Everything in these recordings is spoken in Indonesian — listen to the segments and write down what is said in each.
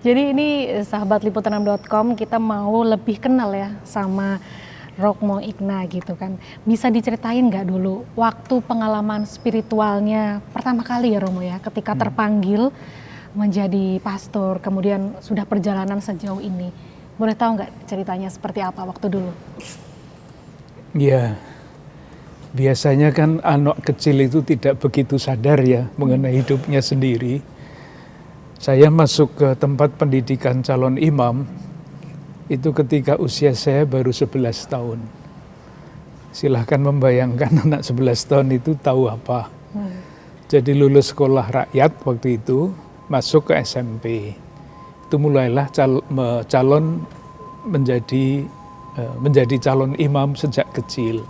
Jadi ini sahabat liputan6.com, kita mau lebih kenal ya sama Romo Igna gitu kan. Bisa diceritain nggak dulu waktu pengalaman spiritualnya pertama kali ya Romo ya, ketika terpanggil menjadi pastor, kemudian sudah perjalanan sejauh ini. Boleh tahu nggak ceritanya seperti apa waktu dulu? Ya, biasanya kan anak kecil itu tidak begitu sadar ya mengenai hidupnya sendiri. Saya masuk ke tempat pendidikan calon imam itu ketika usia saya baru 11 tahun. Silahkan membayangkan anak 11 tahun itu tahu apa. Jadi lulus sekolah rakyat waktu itu, masuk ke SMP. Itu mulailah calon menjadi calon imam sejak kecil.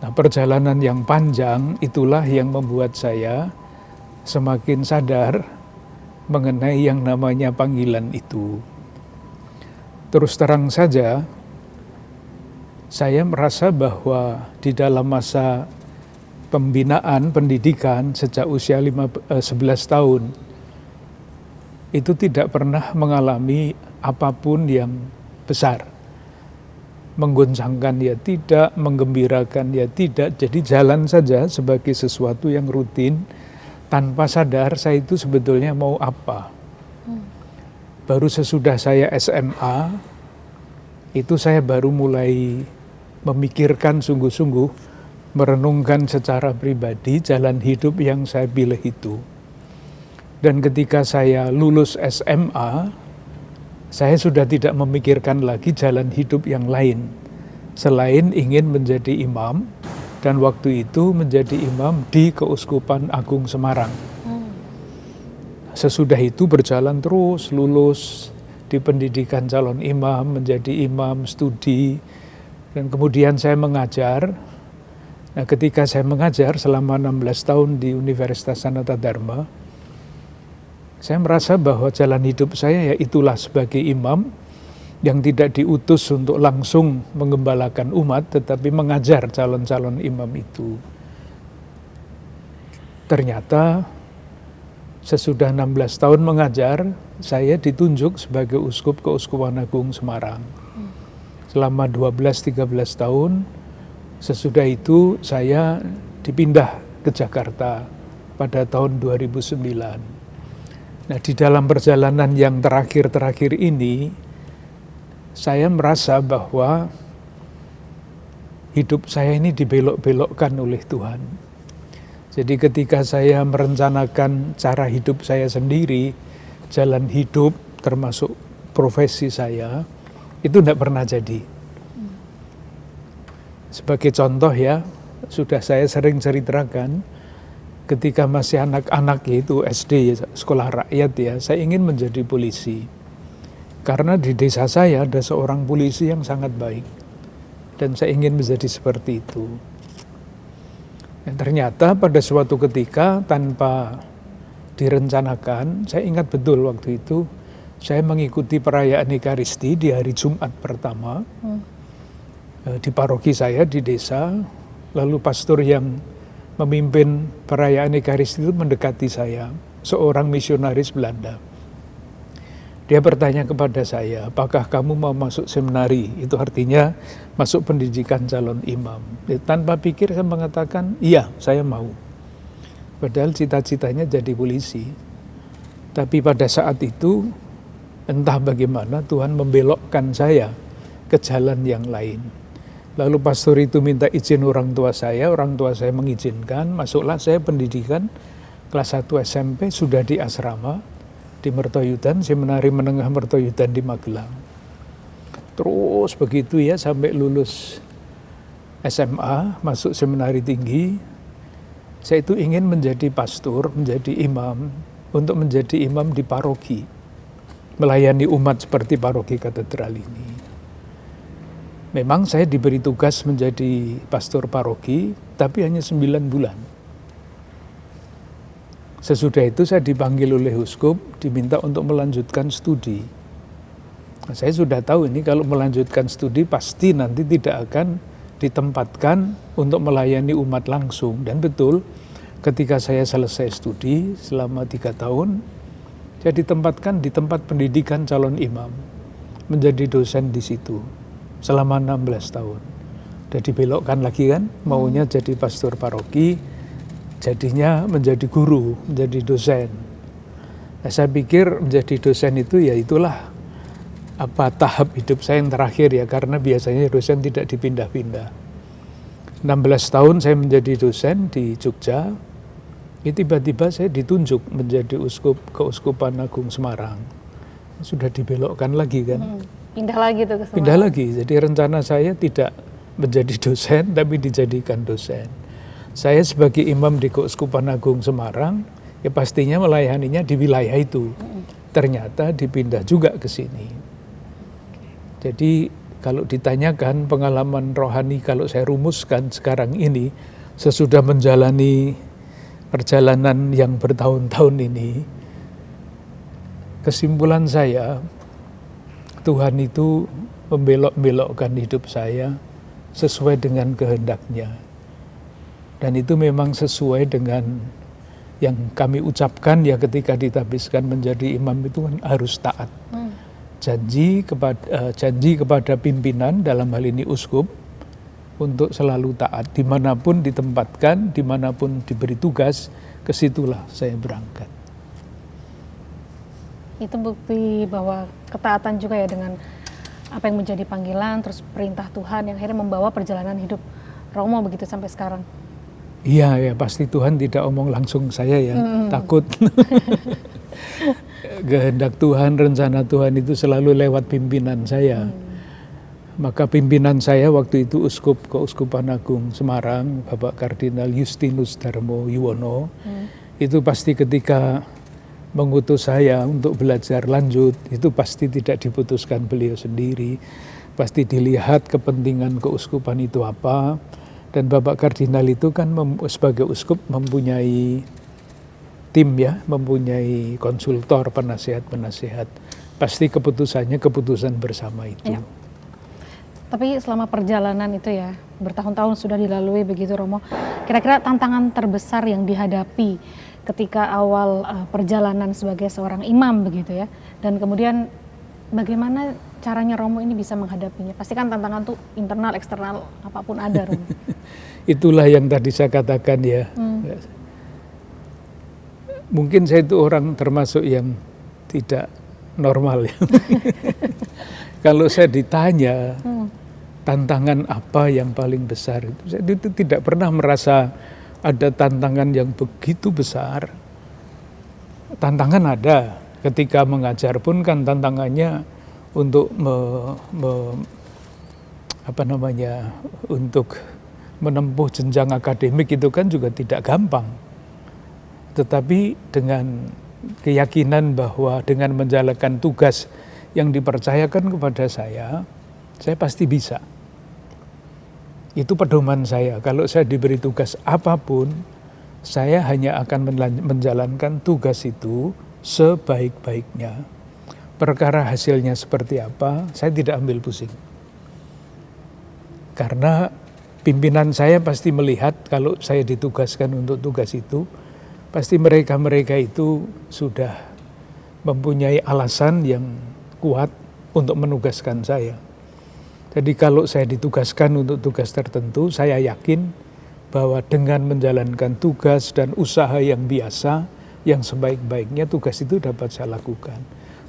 Nah, perjalanan yang panjang itulah yang membuat saya semakin sadar mengenai yang namanya panggilan itu. Terus terang saja, saya merasa bahwa di dalam masa pembinaan pendidikan sejak usia 11 tahun, itu tidak pernah mengalami apapun yang besar. Menggoncangkan ya tidak, menggembirakan ya tidak, jadi jalan saja sebagai sesuatu yang rutin, tanpa sadar saya itu sebetulnya mau apa. Baru sesudah saya SMA, itu saya baru mulai memikirkan sungguh-sungguh, merenungkan secara pribadi jalan hidup yang saya pilih itu. Dan ketika saya lulus SMA, saya sudah tidak memikirkan lagi jalan hidup yang lain, selain ingin menjadi imam, dan waktu itu menjadi imam di Keuskupan Agung Semarang. Sesudah itu berjalan terus, lulus di pendidikan calon imam, menjadi imam, studi, dan kemudian saya mengajar. Nah, ketika saya mengajar selama 16 tahun di Universitas Sanata Dharma, saya merasa bahwa jalan hidup saya ya itulah sebagai imam yang tidak diutus untuk langsung menggembalakan umat, tetapi mengajar calon-calon imam itu. Ternyata sesudah 16 tahun mengajar, saya ditunjuk sebagai uskup Keuskupan Agung Semarang. Selama 12-13 tahun, sesudah itu saya dipindah ke Jakarta pada tahun 2009. Nah, di dalam perjalanan yang terakhir-terakhir ini, saya merasa bahwa hidup saya ini dibelok-belokkan oleh Tuhan. Jadi ketika saya merencanakan cara hidup saya sendiri, jalan hidup termasuk profesi saya, itu tidak pernah jadi. Sebagai contoh ya, sudah saya sering ceritakan, ketika masih anak-anak yaitu SD, sekolah rakyat ya, saya ingin menjadi polisi. Karena di desa saya ada seorang polisi yang sangat baik. Dan saya ingin menjadi seperti itu. Dan ternyata pada suatu ketika tanpa direncanakan, saya ingat betul waktu itu, saya mengikuti perayaan Ekaristi di hari Jumat pertama. Di paroki saya di desa, lalu pastor yang memimpin perayaan Ekaristi itu mendekati saya, seorang misionaris Belanda. Dia bertanya kepada saya, apakah kamu mau masuk seminari? Itu artinya masuk pendidikan calon imam. Tanpa pikir saya mengatakan, iya saya mau. Padahal cita-citanya jadi polisi. Tapi pada saat itu, entah bagaimana Tuhan membelokkan saya ke jalan yang lain. Lalu pastor itu minta izin orang tua saya mengizinkan, masuklah saya pendidikan kelas 1 SMP, sudah di asrama, di Mertoyudan, Seminari Menengah Mertoyudan di Magelang. Terus begitu ya sampai lulus SMA, masuk seminari tinggi. Saya itu ingin menjadi pastor, menjadi imam, untuk menjadi imam di paroki, melayani umat seperti paroki katedral ini. Memang saya diberi tugas menjadi pastor paroki, tapi hanya 9 bulan. Sesudah itu saya dipanggil oleh uskup, diminta untuk melanjutkan studi. Nah, saya sudah tahu ini kalau melanjutkan studi pasti nanti tidak akan ditempatkan untuk melayani umat langsung. Dan betul, ketika saya selesai studi selama 3 tahun, Saya ditempatkan di tempat pendidikan calon imam, menjadi dosen di situ selama 16 tahun. Udah dibelokkan lagi kan, maunya jadi pastor paroki, jadinya menjadi guru, menjadi dosen. Nah, saya pikir menjadi dosen itu ya itulah tahap hidup saya yang terakhir ya, karena biasanya dosen tidak dipindah-pindah. 16 tahun saya menjadi dosen di Jogja, tiba-tiba saya ditunjuk menjadi keuskupan agung Semarang. Sudah dibelokkan lagi kan. Pindah lagi tuh ke Semarang. Pindah lagi, jadi rencana saya tidak menjadi dosen tapi dijadikan dosen. Saya sebagai imam di Keuskupan Agung Semarang, ya pastinya melayaninya di wilayah itu. Ternyata dipindah juga ke sini. Jadi kalau ditanyakan pengalaman rohani, kalau saya rumuskan sekarang ini, sesudah menjalani perjalanan yang bertahun-tahun ini, kesimpulan saya, Tuhan itu membelok-belokkan hidup saya sesuai dengan kehendaknya. Dan itu memang sesuai dengan yang kami ucapkan ya ketika ditabiskan menjadi imam itu kan harus taat. Janji kepada pimpinan, dalam hal ini uskup, untuk selalu taat, dimanapun ditempatkan, dimanapun diberi tugas, kesitulah saya berangkat. Itu bukti bahwa ketaatan juga ya dengan apa yang menjadi panggilan, terus perintah Tuhan yang akhirnya membawa perjalanan hidup Romo begitu sampai sekarang. Iya ya, pasti Tuhan tidak omong langsung saya ya, takut. Kehendak Tuhan, rencana Tuhan itu selalu lewat pimpinan saya. Maka pimpinan saya waktu itu Keuskupan Agung Semarang, Bapak Kardinal Justinus Darmo Yuwono, itu pasti ketika mengutus saya untuk belajar lanjut, itu pasti tidak diputuskan beliau sendiri, pasti dilihat kepentingan keuskupan itu apa, dan Bapak Kardinal itu kan sebagai uskup mempunyai tim ya, mempunyai konsultor, penasihat-penasihat, pasti keputusannya keputusan bersama itu. Ya. Tapi selama perjalanan itu ya, bertahun-tahun sudah dilalui begitu Romo, kira-kira tantangan terbesar yang dihadapi ketika awal perjalanan sebagai seorang imam begitu ya, dan kemudian bagaimana caranya Romo ini bisa menghadapinya? Pasti kan tantangan tuh internal, eksternal, apapun ada Romo. Itulah yang tadi saya katakan ya. Mungkin saya itu orang termasuk yang tidak normal ya. Kalau saya ditanya tantangan apa yang paling besar, saya itu tidak pernah merasa ada tantangan yang begitu besar. Tantangan ada, ketika mengajar pun kan tantangannya untuk untuk menempuh jenjang akademik itu kan juga tidak gampang. Tetapi dengan keyakinan bahwa dengan menjalankan tugas yang dipercayakan kepada saya pasti bisa. Itu pedoman saya. Kalau saya diberi tugas apapun, saya hanya akan menjalankan tugas itu sebaik-baiknya. Perkara hasilnya seperti apa, saya tidak ambil pusing. Karena pimpinan saya pasti melihat kalau saya ditugaskan untuk tugas itu, pasti mereka itu sudah mempunyai alasan yang kuat untuk menugaskan saya. Jadi kalau saya ditugaskan untuk tugas tertentu, saya yakin bahwa dengan menjalankan tugas dan usaha yang biasa, yang sebaik-baiknya tugas itu dapat saya lakukan.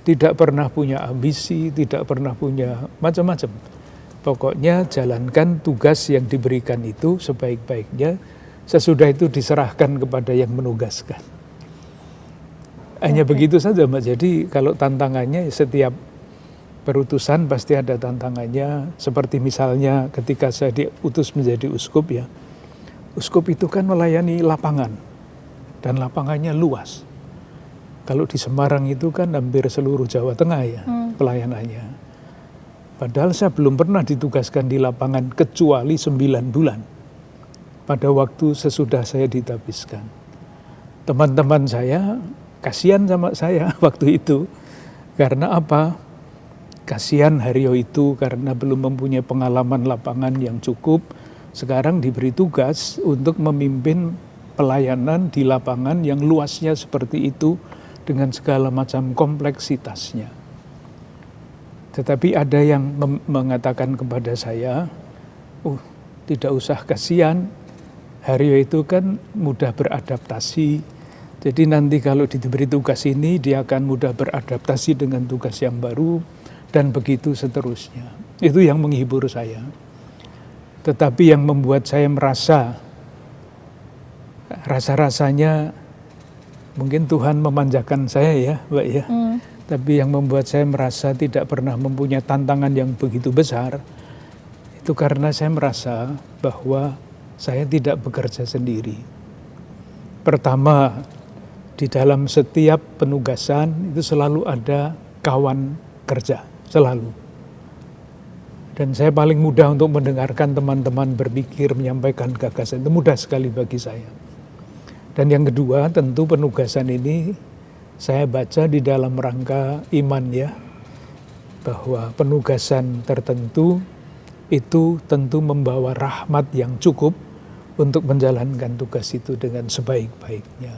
Tidak pernah punya ambisi, tidak pernah punya macam-macam. Pokoknya jalankan tugas yang diberikan itu sebaik-baiknya, sesudah itu diserahkan kepada yang menugaskan. Hanya begitu saja Mbak. Jadi kalau tantangannya setiap perutusan pasti ada tantangannya, seperti misalnya ketika saya diutus menjadi uskup ya. Uskup itu kan melayani lapangan, dan lapangannya luas. Kalau di Semarang itu kan hampir seluruh Jawa Tengah ya pelayanannya. Padahal saya belum pernah ditugaskan di lapangan kecuali 9 bulan. Pada waktu sesudah saya ditabiskan. Teman-teman saya kasihan sama saya waktu itu. Karena apa? Kasihan Haryo itu karena belum mempunyai pengalaman lapangan yang cukup. Sekarang diberi tugas untuk memimpin pelayanan di lapangan yang luasnya seperti itu dengan segala macam kompleksitasnya. Tetapi ada yang mengatakan kepada saya, tidak usah kasihan, Haryo itu kan mudah beradaptasi, jadi nanti kalau diberi tugas ini, dia akan mudah beradaptasi dengan tugas yang baru, dan begitu seterusnya. Itu yang menghibur saya. Tetapi yang membuat saya merasa, rasa-rasanya mungkin Tuhan memanjakan saya ya, Mbak ya. Tapi yang membuat saya merasa tidak pernah mempunyai tantangan yang begitu besar, itu karena saya merasa bahwa saya tidak bekerja sendiri. Pertama, di dalam setiap penugasan itu selalu ada kawan kerja, selalu. Dan saya paling mudah untuk mendengarkan teman-teman berpikir, menyampaikan gagasan, itu mudah sekali bagi saya. Dan yang kedua, tentu penugasan ini saya baca di dalam rangka iman ya, bahwa penugasan tertentu itu tentu membawa rahmat yang cukup untuk menjalankan tugas itu dengan sebaik-baiknya.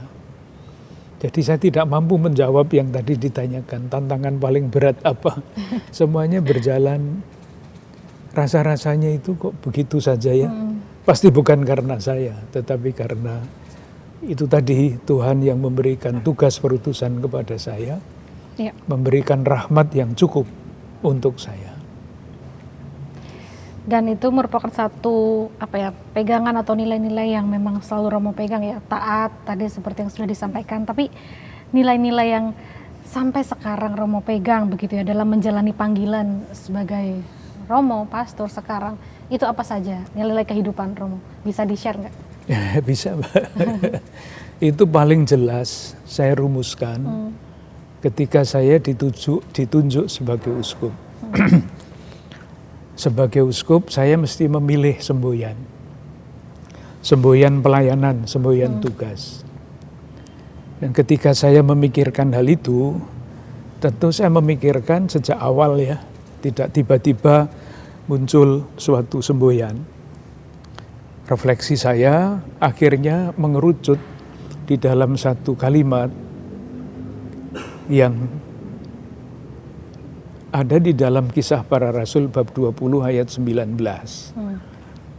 Jadi saya tidak mampu menjawab yang tadi ditanyakan, tantangan paling berat apa. Semuanya berjalan, rasa-rasanya itu kok begitu saja ya. Pasti bukan karena saya, tetapi karena itu tadi Tuhan yang memberikan tugas perutusan kepada saya, ya, memberikan rahmat yang cukup untuk saya. Dan itu merupakan satu pegangan atau nilai-nilai yang memang selalu Romo pegang ya, taat tadi seperti yang sudah disampaikan. Tapi nilai-nilai yang sampai sekarang Romo pegang begitu ya dalam menjalani panggilan sebagai Romo, pastor sekarang, itu apa saja nilai-nilai kehidupan Romo? Bisa di-share nggak? Ya, bisa, Mbak. Itu paling jelas saya rumuskan ketika saya ditunjuk sebagai uskup. Sebagai uskup saya mesti memilih semboyan. Semboyan pelayanan, semboyan tugas. Dan ketika saya memikirkan hal itu, tentu saya memikirkan sejak awal ya, tidak tiba-tiba muncul suatu semboyan. Refleksi saya akhirnya mengerucut di dalam satu kalimat yang ada di dalam Kisah Para Rasul bab 20 ayat 19.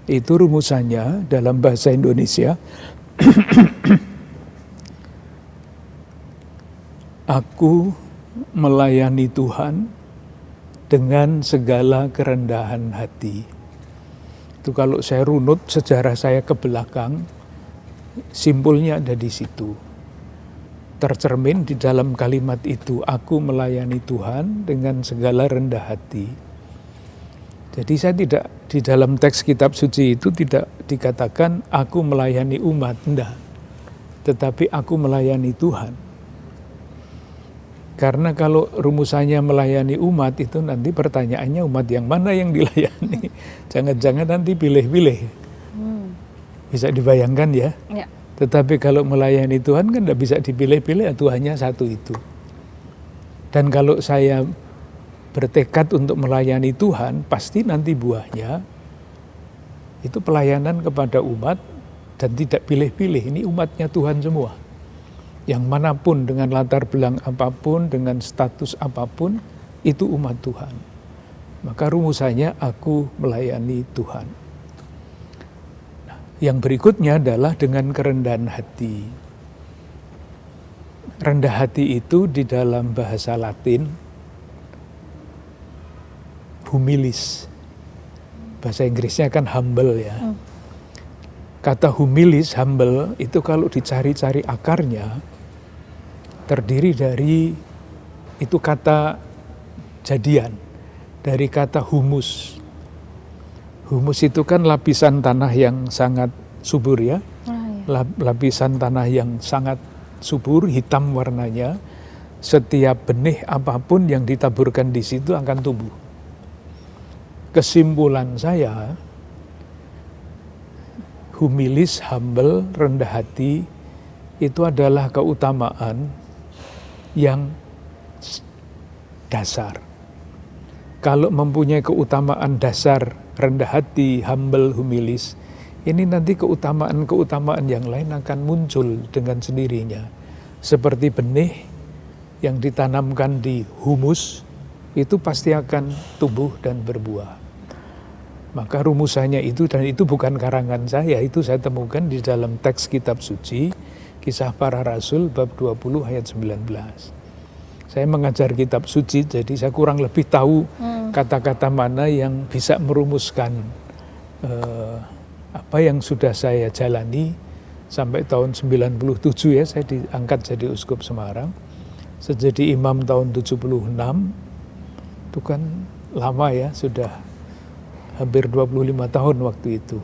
Itu rumusannya dalam bahasa Indonesia. Aku melayani Tuhan dengan segala kerendahan hati. Itu kalau saya runut sejarah saya ke belakang, simpulnya ada di situ. Tercermin di dalam kalimat itu, aku melayani Tuhan dengan segala rendah hati. Jadi saya tidak, di dalam teks kitab suci itu tidak dikatakan aku melayani umat, enggak. Tetapi aku melayani Tuhan. Karena kalau rumusannya melayani umat itu nanti pertanyaannya umat yang mana yang dilayani. Jangan-jangan nanti pilih-pilih. Bisa dibayangkan ya. Tetapi kalau melayani Tuhan kan tidak bisa dipilih-pilih, Tuhannya satu itu. Dan kalau saya bertekad untuk melayani Tuhan, pasti nanti buahnya itu pelayanan kepada umat dan tidak pilih-pilih. Ini umatnya Tuhan semua. Yang manapun, dengan latar belakang apapun, dengan status apapun, itu umat Tuhan. Maka rumusannya aku melayani Tuhan. Nah, yang berikutnya adalah dengan kerendahan hati. Rendah hati itu di dalam bahasa Latin, humilis. Bahasa Inggrisnya kan humble ya. Kata humilis, humble, itu kalau dicari-cari akarnya, terdiri dari itu kata jadian, dari kata humus. Humus itu kan lapisan tanah yang sangat subur ya, lapisan tanah yang sangat subur, hitam warnanya. Setiap benih apapun yang ditaburkan di situ akan tumbuh. Kesimpulan saya, humilis, humble, rendah hati, itu adalah keutamaan yang dasar. Kalau mempunyai keutamaan dasar, rendah hati, humble, humilis, ini nanti keutamaan-keutamaan yang lain akan muncul dengan sendirinya. Seperti benih yang ditanamkan di humus itu pasti akan tumbuh dan berbuah. Maka rumusannya itu, dan itu bukan karangan saya, itu saya temukan di dalam teks kitab suci, Kisah Para Rasul bab 20 ayat 19. Saya mengajar kitab suci, jadi saya kurang lebih tahu kata-kata mana yang bisa merumuskan apa yang sudah saya jalani sampai tahun 97 ya, saya diangkat jadi uskup Semarang. Sejadi imam tahun 76, itu kan lama ya, sudah hampir 25 tahun waktu itu.